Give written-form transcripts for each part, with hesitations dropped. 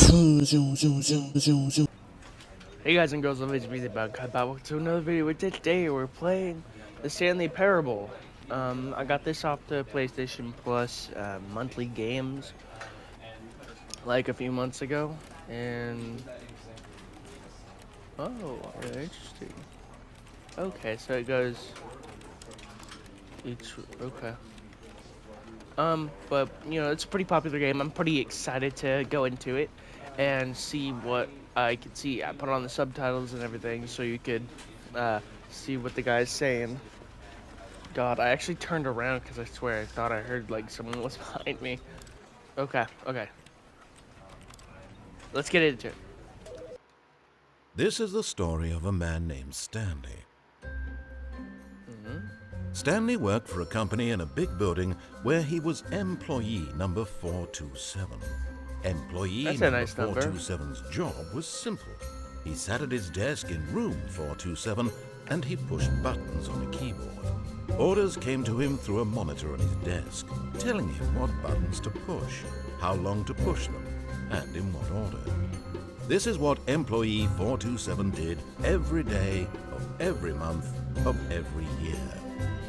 Hey guys and girls, it's me, the Bug Cut. Welcome to another video. Where today we're playing the Stanley Parabal. I got this off the PlayStation Plus monthly games like a few months ago, and interesting. Okay, so it goes each. Okay. But you know, it's a pretty popular game. I'm pretty excited to go into it and see what I could see. I put on the subtitles and everything so you could see what the guy's saying. God, I actually turned around because I swear I thought I heard like someone was behind me. Okay. Let's get into it. This is the story of a man named Stanley. Stanley worked for a company in a big building where he was employee number 427. Employee That's a number nice number. 427's job was simple. He sat at his desk in room 427 and he pushed buttons on a keyboard. Orders came to him through a monitor on his desk, telling him what buttons to push, how long to push them, and in what order. This is what employee 427 did every day of every month of every year.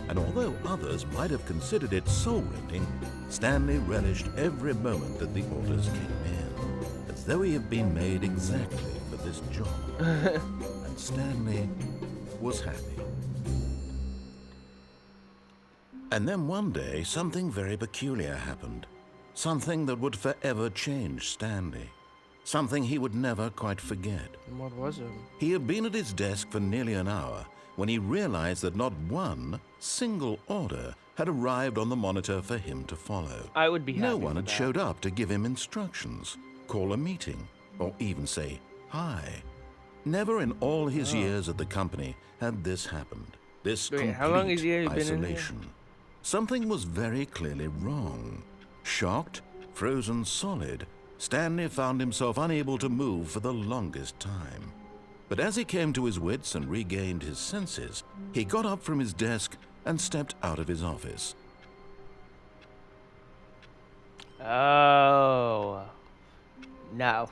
And although others might have considered it soul-rending, Stanley relished every moment that the orders came in, as though he had been made exactly for this job. And Stanley was happy. And then one day, something very peculiar happened. Something that would forever change Stanley. Something he would never quite forget. What was it? He had been at his desk for nearly an hour when he realized that not one single order had arrived on the monitor for him to follow. I would be happy. No one with had that. showed up to give him instructions, call a meeting, or even say hi. Never in all his years at the company had this happened. This Wait, complete how long has he been in here? isolation. Something was very clearly wrong. Shocked, frozen solid, Stanley found himself unable to move for the longest time. But as he came to his wits and regained his senses, he got up from his desk and stepped out of his office. Oh. No.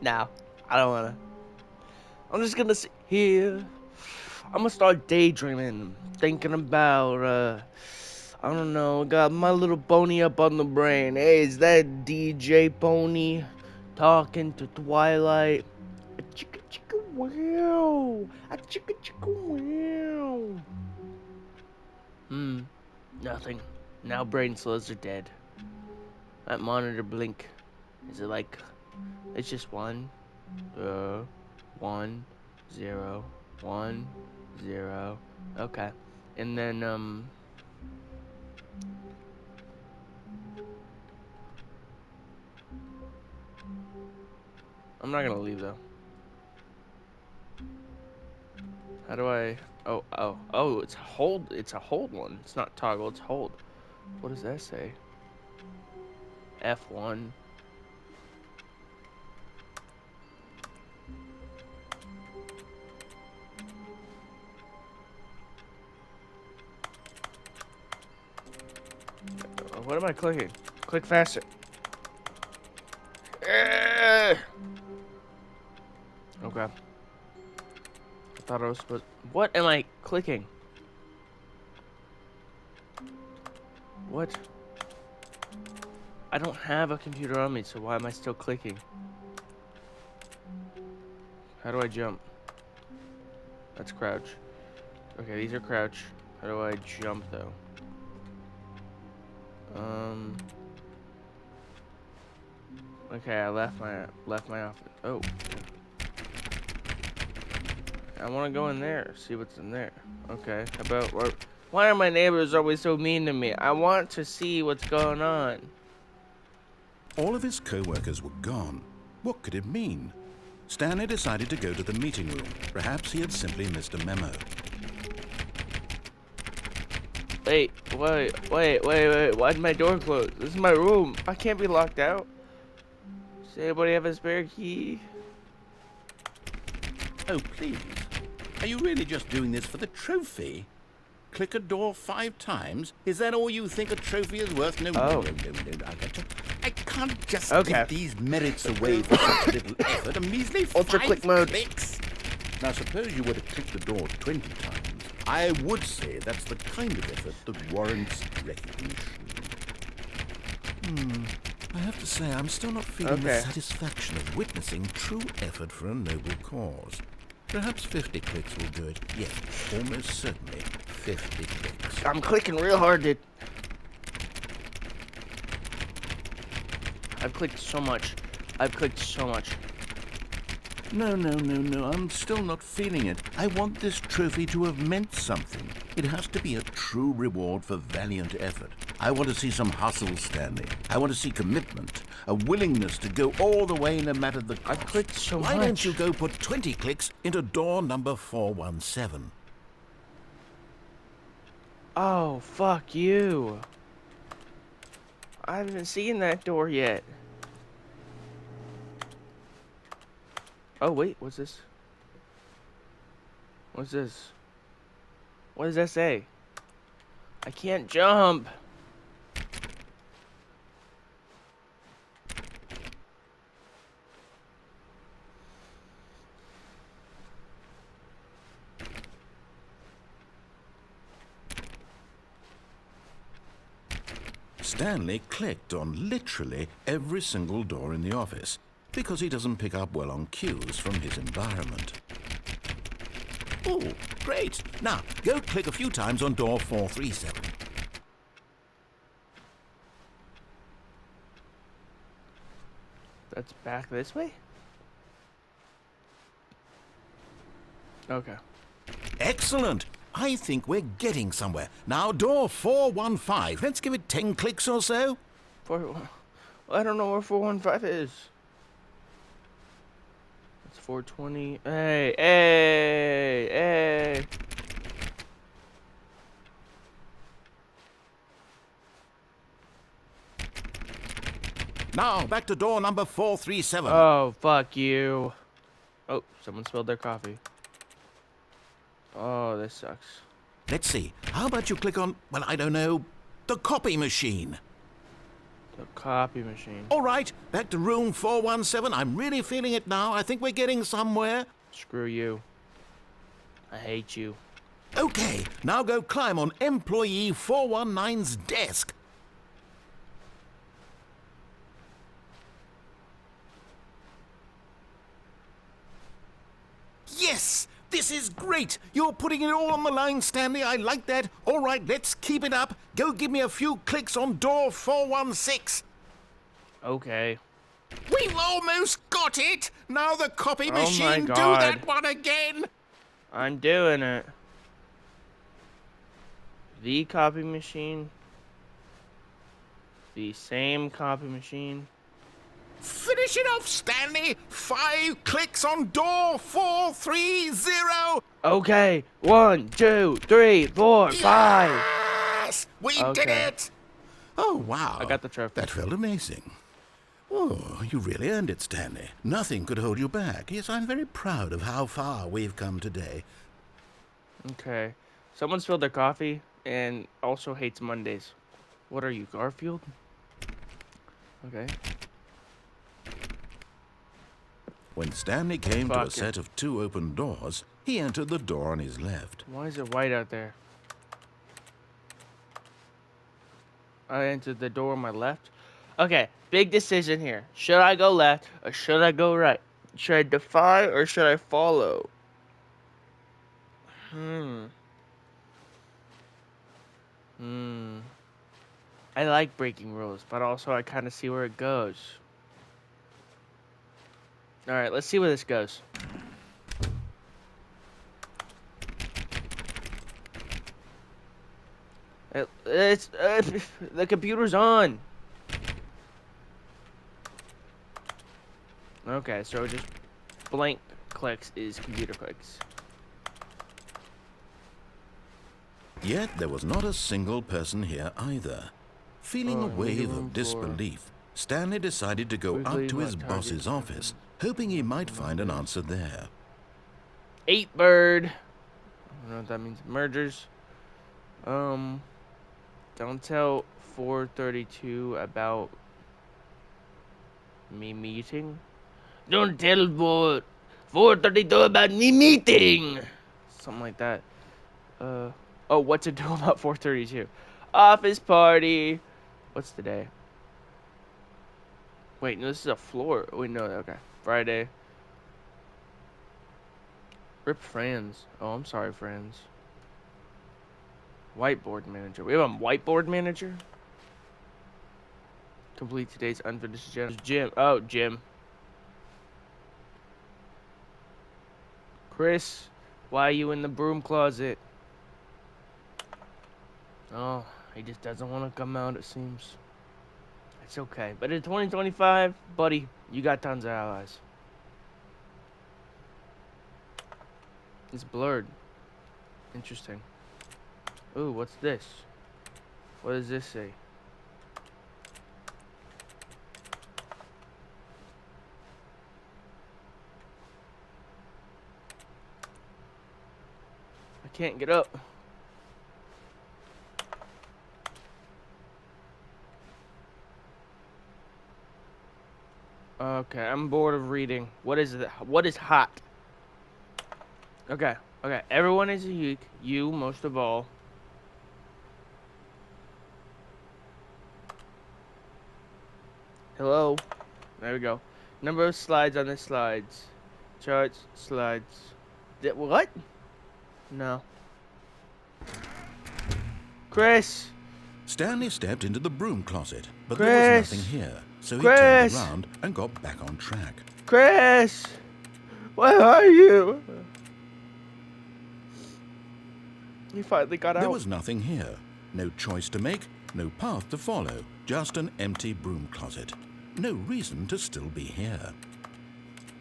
I don't wanna. I'm just gonna sit here. I'm gonna start daydreaming, thinking about, I don't know, got my little pony up on the brain. Hey, is that DJ Pony talking to Twilight? A chicka chicka wow. A chicka chicka wow. Nothing. Now brain cells are dead. That monitor blink. Is it like, it's just 1, 1, 0, 1, 0. Okay. And then, I'm not gonna leave though. How do I? Oh! It's hold. It's a hold one. It's not toggle. It's hold. What does that say? F1. What am I clicking? Click faster. Okay. I thought I was supposed. What am I clicking? What? I don't have a computer on me, so why am I still clicking? How do I jump? That's crouch. Okay, these are crouch. How do I jump though? Okay, I left my office. Oh. I want to go in there, see what's in there. Okay, how about what? Why are my neighbors always so mean to me? I want to see what's going on. All of his co-workers were gone. What could it mean? Stanley decided to go to the meeting room. Perhaps he had simply missed a memo. Wait. Why'd my door close? This is my room. I can't be locked out. Does anybody have a spare key? Oh, please. Are you really just doing this for the trophy? click a door 5 times? Is that all you think a trophy is worth? No, Oh. no. I can't just Okay. give these merits away for such little effort. A measly Ultra 5 click mode. clicks. Now, suppose you were to click the door 20 times. I would say that's the kind of effort that warrants recognition. I have to say, I'm still not feeling the Okay. satisfaction of witnessing true effort for a noble cause. Perhaps 50 clicks will do it. Yes, almost certainly 50 clicks. I'm clicking real hard, dude. I've clicked so much. No, I'm still not feeling it. I want this trophy to have meant something. It has to be a true reward for valiant effort. I want to see some hustle, Stanley. I want to see commitment, a willingness to go all the way no matter the cost. I've clicked so Why much. don't you go put 20 clicks into door number 417? Oh, fuck you. I haven't seen that door yet. Oh, wait, what's this? What's this? What does that say? I can't jump. Stanley clicked on literally every single door in the office because he doesn't pick up well on cues from his environment. Oh, great. Now, go click a few times on door 437. That's back this way? Okay. Excellent. I think we're getting somewhere. Now, door 415. Let's give it 10 clicks or so. I don't know where 415 is. It's 420. Hey. Now, back to door number 437. Oh, fuck you. Oh, someone spilled their coffee. Oh, this sucks. Let's see. How about you click on, well, I don't know, the copy machine? The copy machine. All right, back to room 417. I'm really feeling it now. I think we're getting somewhere. Screw you. I hate you. Okay, now go climb on employee 419's desk. Yes! This is great! You're putting it all on the line, Stanley. I like that. All right, let's keep it up. Go give me a few clicks on door 416. Okay. We've almost got it! Now the copy Oh my machine, do God. that one again! I'm doing it. The copy machine. The same copy machine. Finish it off, Stanley! 5 clicks on door 430! Okay. 1, 2, 3, 4, 5. Yes! We did Okay. it! Oh, wow. I got the trophy. That felt amazing. Oh, you really earned it, Stanley. Nothing could hold you back. Yes, I'm very proud of how far we've come today. Okay. Someone spilled their coffee and also hates Mondays. What are you, Garfield? Okay. When Stanley came to a Fuck it. set of 2 open doors, he entered the door on his left. Why is it white out there? I entered the door on my left. Okay, big decision here. Should I go left or should I go right? Should I defy or should I follow? I like breaking rules, but also I kind of see where it goes. Alright, let's see where this goes. It's the computer's on. Okay, so just blank clicks is computer clicks. Yet there was not a single person here either. Feeling a wave of disbelief, Stanley decided to go out to his boss's office, hoping he might find an answer there. 8 bird. I don't know what that means. Mergers. Don't tell 432 about me meeting. Don't tell 432 about me meeting. Something like that. Oh, what to do about 432? Office party. What's today? Wait, no, this is a floor. Wait, no, okay. Friday. Rip friends. Oh, I'm sorry, friends. Whiteboard manager. We have a whiteboard manager? Complete today's unfinished gym. Oh, gym. Chris, why are you in the broom closet? Oh, he just doesn't want to come out, it seems. It's okay. But in 2025, buddy, you got tons of allies. It's blurred. Interesting. Ooh, what's this? What does this say? I can't get up. Okay, I'm bored of reading. What is it? What is hot? Okay, okay. Everyone is a geek. You, most of all. Hello. There we go. Number of slides on the slides. Charts, slides. What? No. Chris! Stanley stepped into the broom closet, but Chris! there was nothing here, so he turned around and got back on track. Chris! Where are you? He finally got out. There was nothing here. No choice to make, no path to follow, just an empty broom closet. No reason to still be here.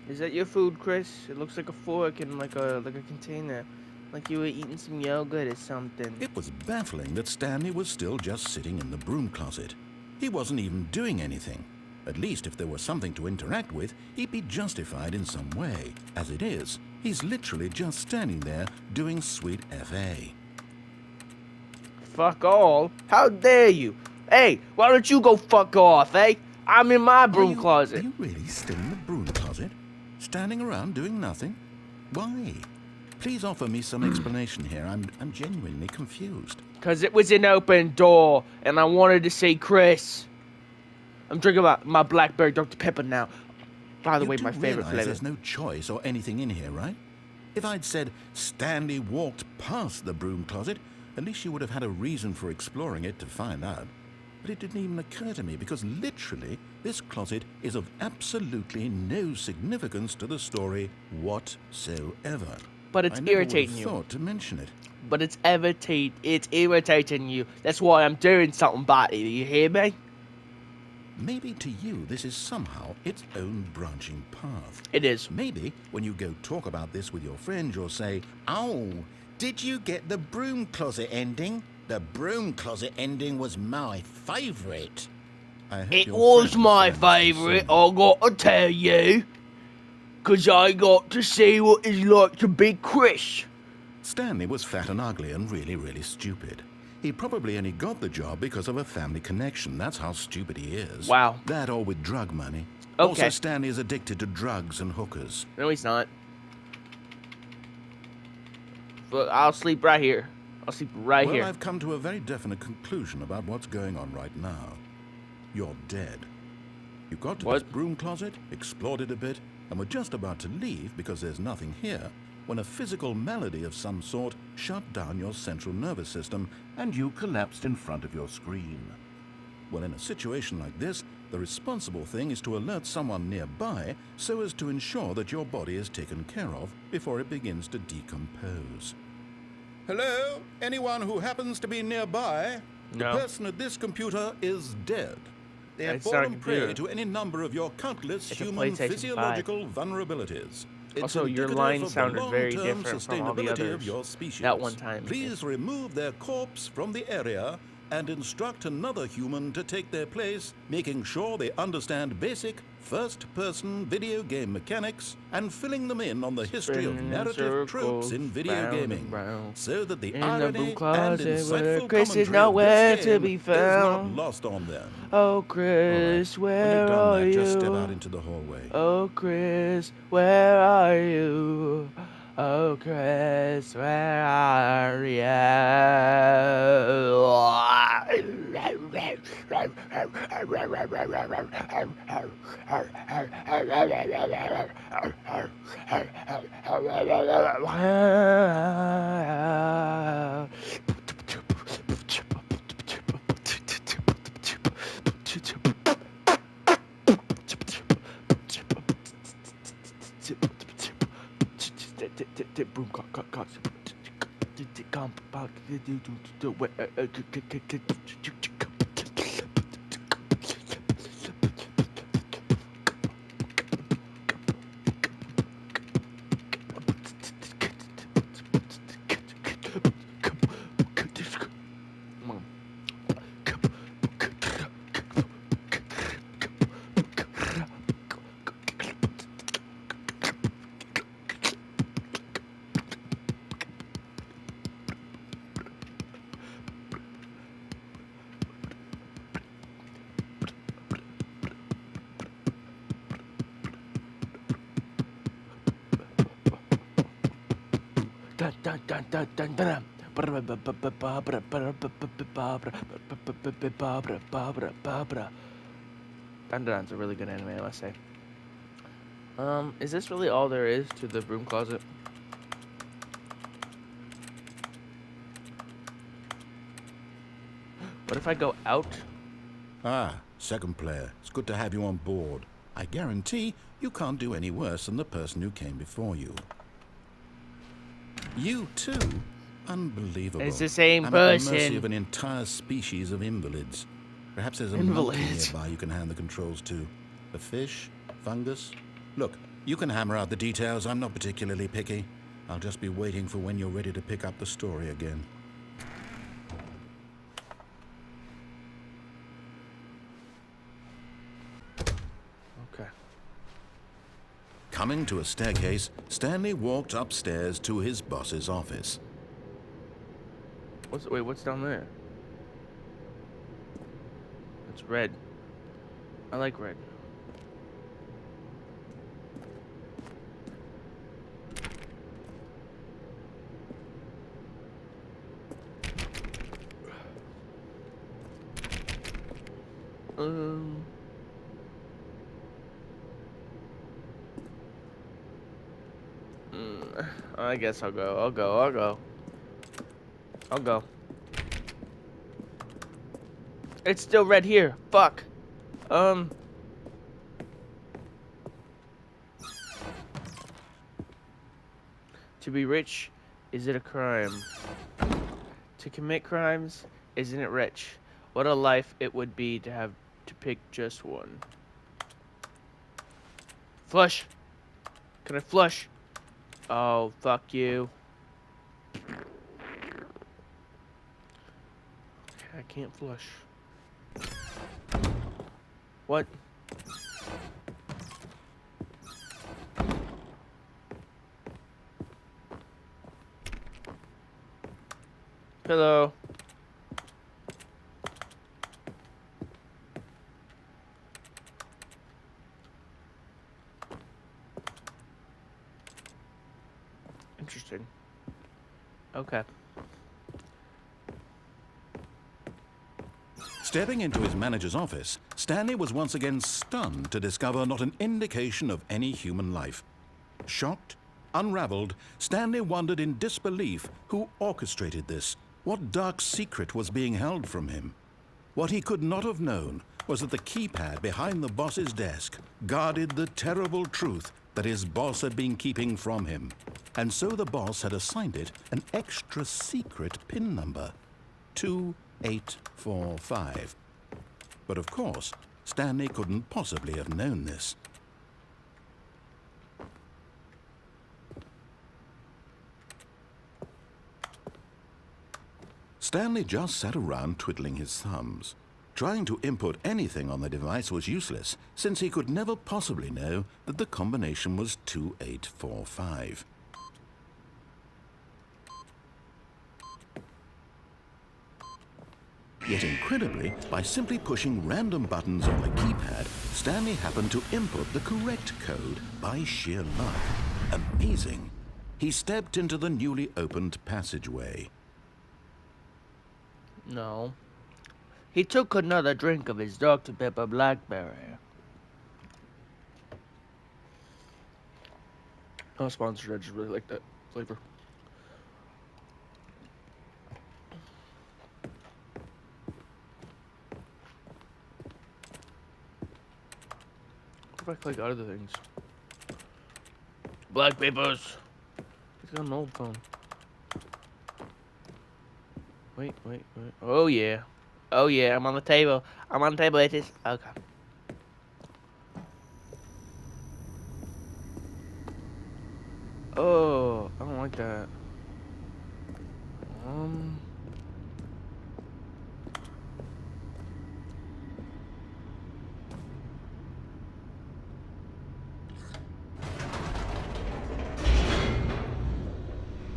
Is that your food, Chris? It looks like a fork and like a container. Like you were eating some yogurt or something. It was baffling that Stanley was still just sitting in the broom closet. He wasn't even doing anything. At least if there was something to interact with, he'd be justified in some way. As it is, he's literally just standing there doing sweet FA. Fuck all? How dare you? Hey, why don't you go fuck off, eh? I'm in my broom closet. Are you really still in the broom closet? Standing around doing nothing? Why? Please offer me some explanation here. I'm genuinely confused. Because it was an open door, and I wanted to say Chris. I'm drinking my Blackberry Dr. Pepper now. By the way, my favorite flavor. There's no choice or anything in here, right? If I'd said Stanley walked past the broom closet, at least you would have had a reason for exploring it to find out. But it didn't even occur to me because literally this closet is of absolutely no significance to the story whatsoever. But it's irritating you. I never would have thought to mention it. But it's irritating you. That's why I'm doing something about it. You hear me? Maybe to you this is somehow its own branching path. It is. Maybe when you go talk about this with your friend, you'll say, "Oh, did you get the broom closet ending? The broom closet ending was my favourite." It was my favourite, I gotta tell you. 'Cause I got to see what it's like to be Chris. Stanley was fat and ugly and really, really stupid. He probably only got the job because of a family connection. That's how stupid he is. Wow. That or with drug money. Okay. Also, Stanley is addicted to drugs and hookers. No, he's not. But I'll sleep right here. I'll sleep right here. Well, I've come to a very definite conclusion about what's going on right now. You're dead. You got to this broom closet, explored it a bit, and were just about to leave because there's nothing here when a physical malady of some sort shut down your central nervous system and you collapsed in front of your screen. Well, in a situation like this, the responsible thing is to alert someone nearby so as to ensure that your body is taken care of before it begins to decompose. Hello? Anyone who happens to be nearby? No. The person at this computer is dead. They have fallen prey to any number of your countless human physiological vulnerabilities. Also, your line sounded very different from all the others. Of your species. That one time. Please remove their corpse from the area and instruct another human to take their place, making sure they understand basic first-person video game mechanics and filling them in on the history of Spinning in narrative tropes circles, in video round and gaming, round. so that the In the broom irony and closet where insightful Chris is commentary of nowhere this to game be is not found. lost on them. Oh, All right, Chris, when where you've done are that, just step you? out into the hallway. Oh, Chris, where are you? Oh, Chris, where are you? Dandan's a really good anime, I must say. Is this really all there is to the broom closet? What if I go out? Ah, second player. It's good to have you on board. I guarantee you can't do any worse than the person who came before you. You too? Unbelievable. It's the same I'm at the mercy person. of an entire species of invalids. Perhaps there's a monkey Invalids. nearby you can hand the controls to. A fish? Fungus? Look, you can hammer out the details. I'm not particularly picky. I'll just be waiting for when you're ready to pick up the story again. Okay. Coming to a staircase, Stanley walked upstairs to his boss's office. What's down there? It's red. I like red. I guess I'll go. I'll go. It's still red here. Fuck. To be rich, is it a crime? To commit crimes, isn't it rich? What a life it would be to have to pick just one. Flush. Can I flush? Oh, fuck you. I can't flush. What? Hello. Interesting. Okay. Stepping into his manager's office, Stanley was once again stunned to discover not an indication of any human life. Shocked, unraveled, Stanley wondered in disbelief who orchestrated this, what dark secret was being held from him. What he could not have known was that the keypad behind the boss's desk guarded the terrible truth that his boss had been keeping from him. And so the boss had assigned it an extra secret PIN number, 2845. But of course, Stanley couldn't possibly have known this. Stanley just sat around twiddling his thumbs. Trying to input anything on the device was useless, since he could never possibly know that the combination was 2845. Yet incredibly, by simply pushing random buttons on the keypad, Stanley happened to input the correct code by sheer luck. Amazing! He stepped into the newly opened passageway. No. He took another drink of his Dr. Pepper Blackberry. Not sponsored, I just really like that flavor. What if I click out of the things? Black papers! He's got an old phone. Wait. Oh yeah. Oh yeah, I'm on the table. I'm on the table, it is. Okay. Oh, I don't like that.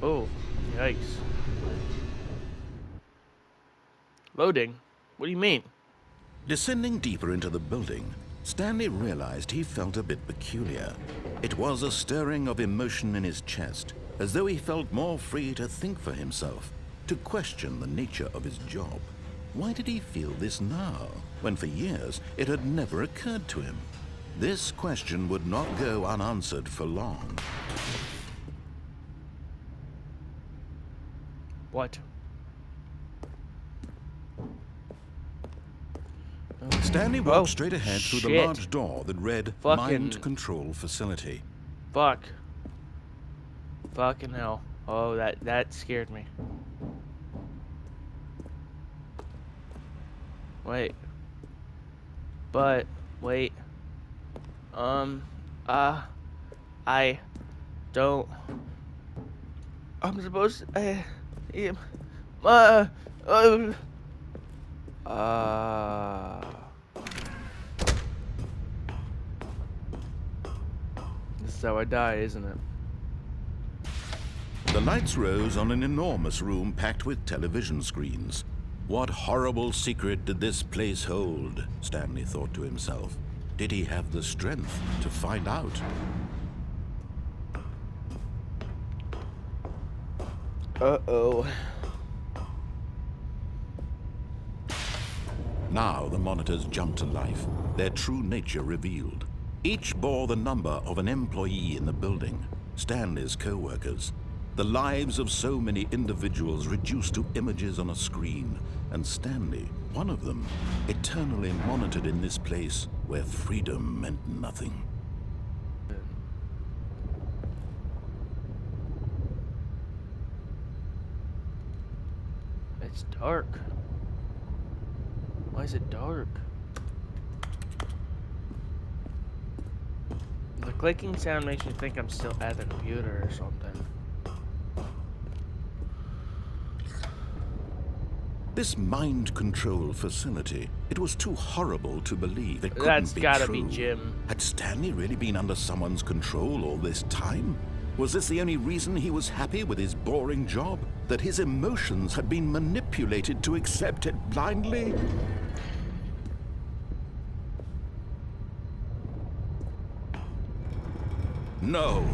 Oh, yikes. Loading? What do you mean? Descending deeper into the building, Stanley realized he felt a bit peculiar. It was a stirring of emotion in his chest, as though he felt more free to think for himself, to question the nature of his job. Why did he feel this now, when for years it had never occurred to him? This question would not go unanswered for long. What? Stanley walked straight ahead through the shit. large door that read Mind Control Facility. Fuck. Fucking hell. Oh, that scared me. Wait. But, wait. I don't... I'm supposed to... This is how I die, isn't it? The lights rose on an enormous room packed with television screens. What horrible secret did this place hold? Stanley thought to himself. Did he have the strength to find out? Uh-oh. Now the monitors jumped to life, their true nature revealed. Each bore the number of an employee in the building, Stanley's co-workers. The lives of so many individuals reduced to images on a screen, and Stanley, one of them, eternally monitored in this place where freedom meant nothing. It's dark. Why is it dark? The clicking sound makes me think I'm still at the computer or something. This mind control facility, it was too horrible to believe it couldn't That's be gotta true. be Jim. Had Stanley really been under someone's control all this time? Was this the only reason he was happy with his boring job? That his emotions had been manipulated to accept it blindly? No,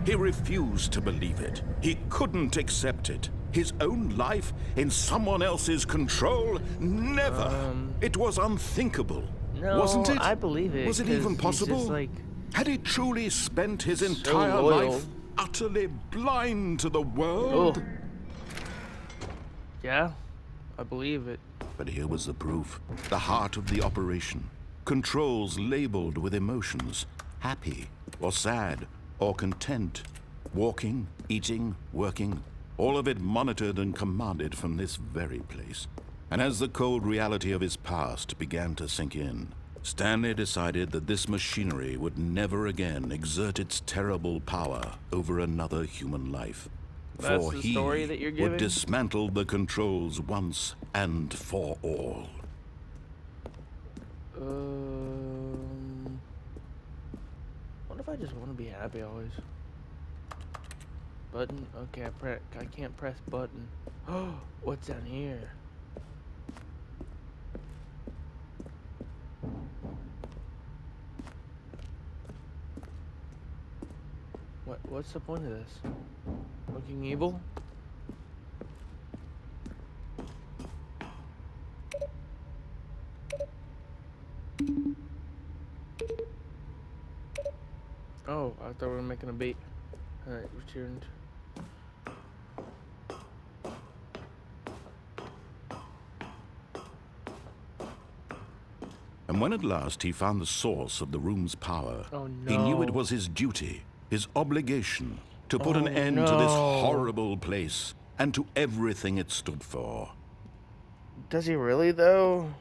he refused to believe it. He couldn't accept it. His own life in someone else's control? Never. It was unthinkable. No, wasn't it? I believe it. Was it 'cause even he's possible? just, like, Had he truly spent his so entire loyal. life utterly blind to the world? Oh. Yeah, I believe it. But here was the proof. The heart of the operation. Controls labeled with emotions. Happy, or sad, or content. Walking, eating, working. All of it monitored and commanded from this very place. And as the cold reality of his past began to sink in, Stanley decided that this machinery would never again exert its terrible power over another human life. That's for the he story that you're would giving? dismantle the controls once and for all. What if I just want to be happy always? Button? Okay, I can't press button. Oh, what's down here? What's the point of this? Looking evil? Oh, I thought we were making a beat. Alright, returned. And when at last he found the source of the room's power, Oh, he knew it no. was his duty, his obligation, to put an Oh, end to this no. horrible place and to everything it stood for. Does he really, though?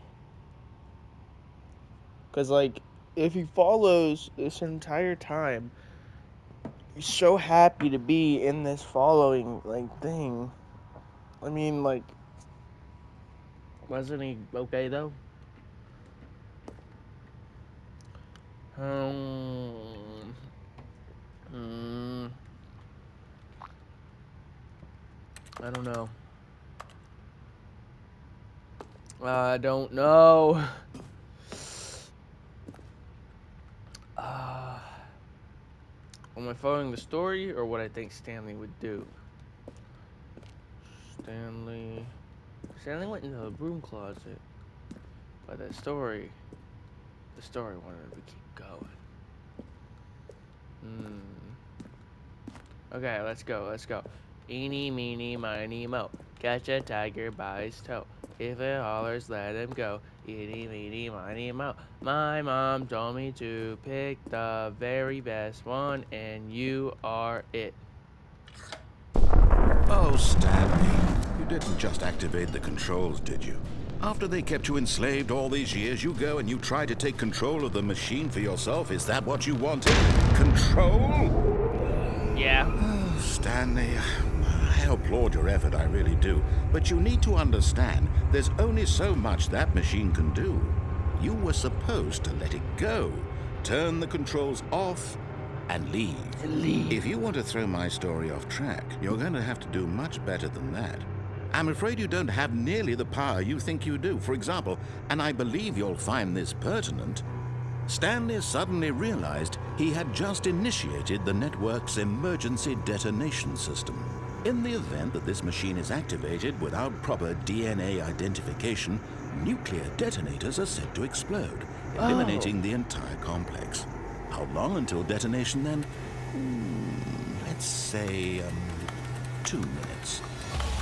Because, like, if he follows this entire time, he's so happy to be in this following, like, thing. I mean, like, wasn't he okay, though? I don't know. I don't know. Am I following the story or what I think Stanley would do? Stanley went into the broom closet. But the story wanted to keep going. Okay, let's go. Eeny, meeny, miny, mo. Catch a tiger by his toe. If it hollers, let him go. Eeny, meeny, miny, mo. My mom told me to pick the very best one, and you are it. Oh, Stanley, you didn't just activate the controls, did you? After they kept you enslaved all these years, you go and you try to take control of the machine for yourself. Is that what you wanted? Control? Yeah. Oh, Stanley, I applaud your effort, I really do. But you need to understand, there's only so much that machine can do. You were supposed to let it go, turn the controls off, and leave. If you want to throw my story off track, you're going to have to do much better than that. I'm afraid you don't have nearly the power you think you do. For example, and I believe you'll find this pertinent, Stanley suddenly realized he had just initiated the network's emergency detonation system. In the event that this machine is activated without proper DNA identification, nuclear detonators are said to explode, eliminating the entire complex. How long until detonation then? Let's say 2 minutes.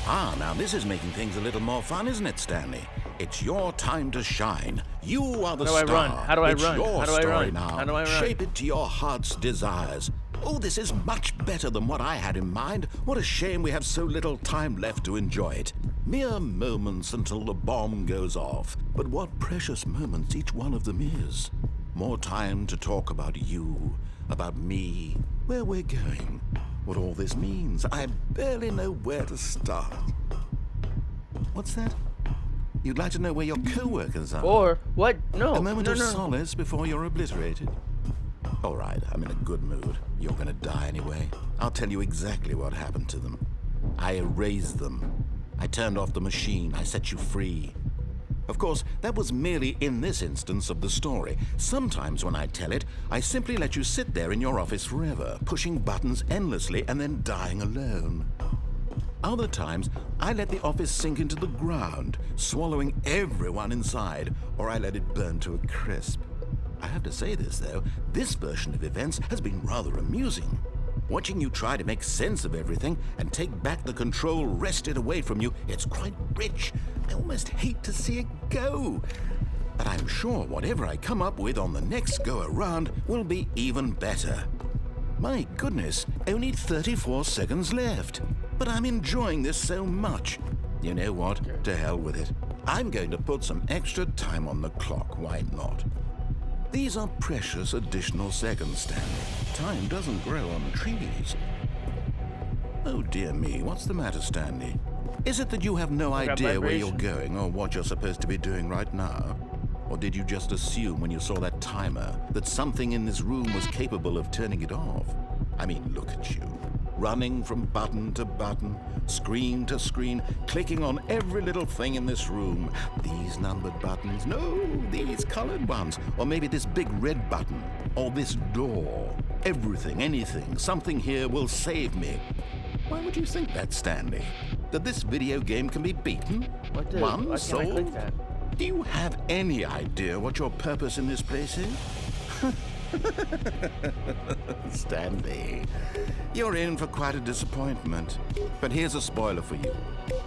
Now this is making things a little more fun, isn't it, Stanley? It's your time to shine. You are the star. How do I run? It's your How do I story run? now. How do I run? Shape it to your heart's desires. Oh, this is much better than what I had in mind. What a shame we have so little time left to enjoy it. Mere moments until the bomb goes off. But what precious moments each one of them is. More time to talk about you, about me, where we're going, what all this means. I barely know where to start. What's that? You'd like to know where your co-workers are? Or what? No. A moment of no. solace before you're obliterated. All right, I'm in a good mood. You're gonna die anyway. I'll tell you exactly what happened to them. I erased them. I turned off the machine. I set you free. Of course, that was merely in this instance of the story. Sometimes when I tell it, I simply let you sit there in your office forever, pushing buttons endlessly and then dying alone. Other times, I let the office sink into the ground, swallowing everyone inside, or I let it burn to a crisp. I have to say this, though, this version of events has been rather amusing. Watching you try to make sense of everything and take back the control wrested away from you, it's quite rich. I almost hate to see it go. But I'm sure whatever I come up with on the next go-around will be even better. My goodness, only 34 seconds left. But I'm enjoying this so much. You know what? To hell with it. I'm going to put some extra time on the clock, why not? These are precious additional seconds, Stanley. Time doesn't grow on trees. Oh dear me, what's the matter, Stanley? Is it that you have no I got idea where you're vibration. going or what you're supposed to be doing right now? Or did you just assume when you saw that timer that something in this room was capable of turning it off? I mean, look at you. Running from button to button, screen to screen, clicking on every little thing in this room. These numbered buttons, no, these colored ones. Or maybe this big red button, or this door. Everything, anything, something here will save me. Why would you think that, Stanley? That this video game can be beaten? What the? Won? Why can't I click Sold? that? Do you have any idea what your purpose in this place is? Stanley, you're in for quite a disappointment. But here's a spoiler for you.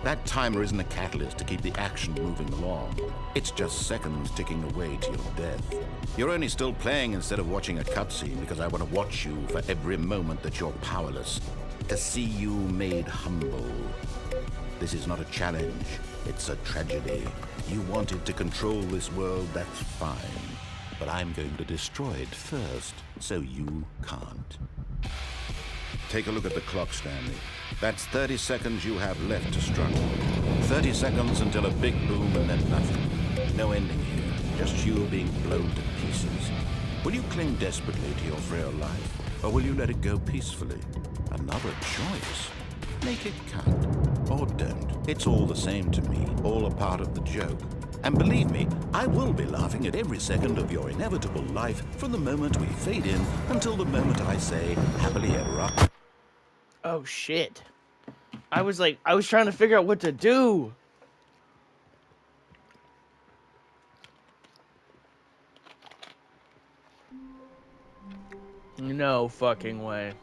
That timer isn't a catalyst to keep the action moving along. It's just seconds ticking away to your death. You're only still playing instead of watching a cutscene because I want to watch you for every moment that you're powerless. To see you made humble. This is not a challenge. It's a tragedy. You wanted to control this world, that's fine. But I'm going to destroy it first, so you can't. Take a look at the clock, Stanley. That's 30 seconds you have left to struggle. 30 seconds until a big boom and then nothing. No ending here, just you being blown to pieces. Will you cling desperately to your frail life, or will you let it go peacefully? Another choice. Make it count, or don't. It's all the same to me, all a part of the joke. And believe me, I will be laughing at every second of your inevitable life from the moment we fade in until the moment I say, happily ever after. Oh shit. I was trying to figure out what to do. No fucking way.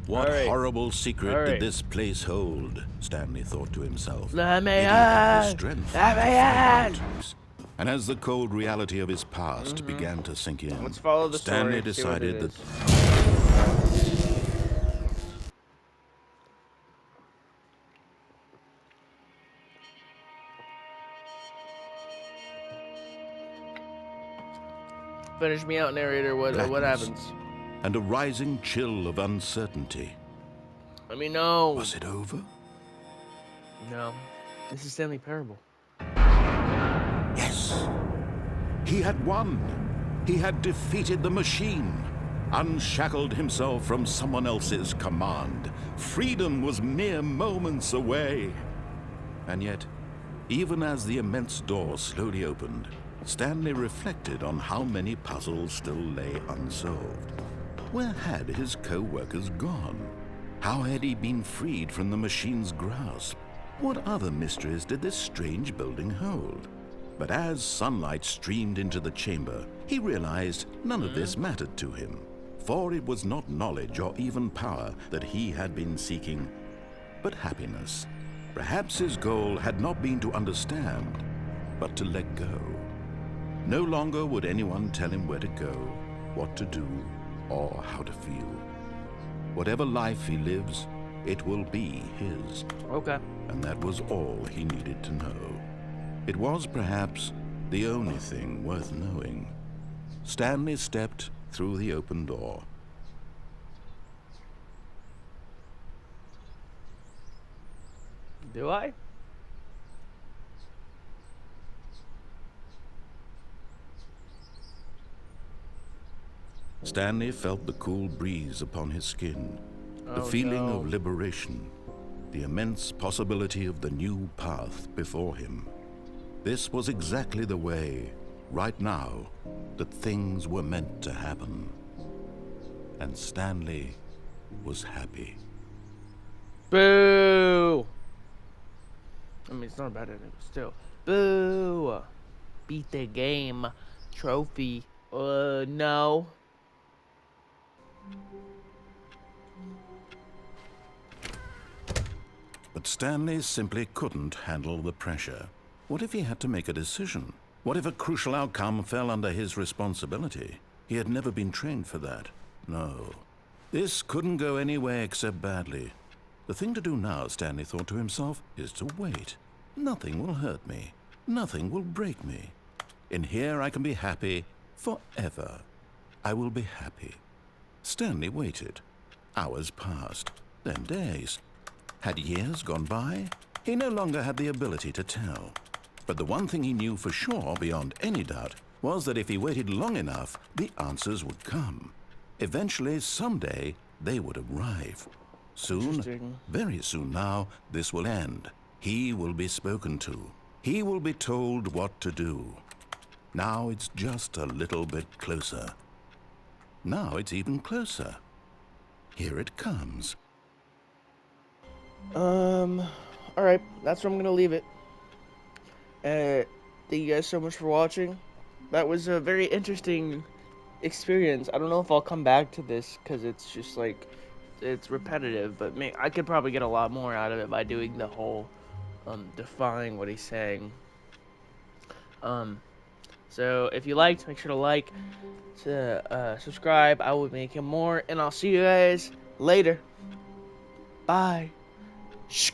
What All right. horrible secret All right. did this place hold? Stanley thought to himself. Let me Did he have the in! strength Let me to find in! out? And as the cold reality of his past began to sink in, Let's follow the Stanley story, see what it decided that is. Finish me out, narrator. What blackness happens? and a rising chill of uncertainty. Let me know. Was it over? No. This is Stanley Parable. Yes. He had won. He had defeated the machine, unshackled himself from someone else's command. Freedom was mere moments away. And yet, even as the immense door slowly opened, Stanley reflected on how many puzzles still lay unsolved. Where had his co-workers gone? How had he been freed from the machine's grasp? What other mysteries did this strange building hold? But as sunlight streamed into the chamber, he realized none of this mattered to him, for it was not knowledge or even power that he had been seeking, but happiness. Perhaps his goal had not been to understand, but to let go. No longer would anyone tell him where to go, what to do, or how to feel. Whatever life he lives, it will be his. Okay. And that was all he needed to know. It was perhaps the only thing worth knowing. Stanley stepped through the open door. Do I? Stanley felt the cool breeze upon his skin, the Oh, feeling no. of liberation, the immense possibility of the new path before him. This was exactly the way, right now, that things were meant to happen. And Stanley was happy. Boo! I mean, it's not a bad ending, but still. Boo! Beat the game. Trophy. No. But Stanley simply couldn't handle the pressure. What if he had to make a decision? What if a crucial outcome fell under his responsibility? He had never been trained for that. No. This couldn't go any way except badly. The thing to do now, Stanley thought to himself, is to wait. Nothing will hurt me. Nothing will break me. In here I can be happy forever. I will be happy. Stanley waited. Hours passed. then days. Had years gone by? He no longer had the ability to tell. But the one thing he knew for sure, beyond any doubt, was that if he waited long enough, the answers would come. Eventually, someday, they would arrive. Soon, Interesting. very soon now, this will end. He will be spoken to. He will be told what to do. Now it's just a little bit closer. Now it's even closer. Here it comes. Alright, that's where I'm gonna leave it. Thank you guys so much for watching. That was a very interesting experience. I don't know if I'll come back to this, because it's just like, it's repetitive, but I could probably get a lot more out of it by doing the whole, defying what he's saying. So if you liked, make sure to like, to subscribe. I will be making more, and I'll see you guys later. Bye. Shh.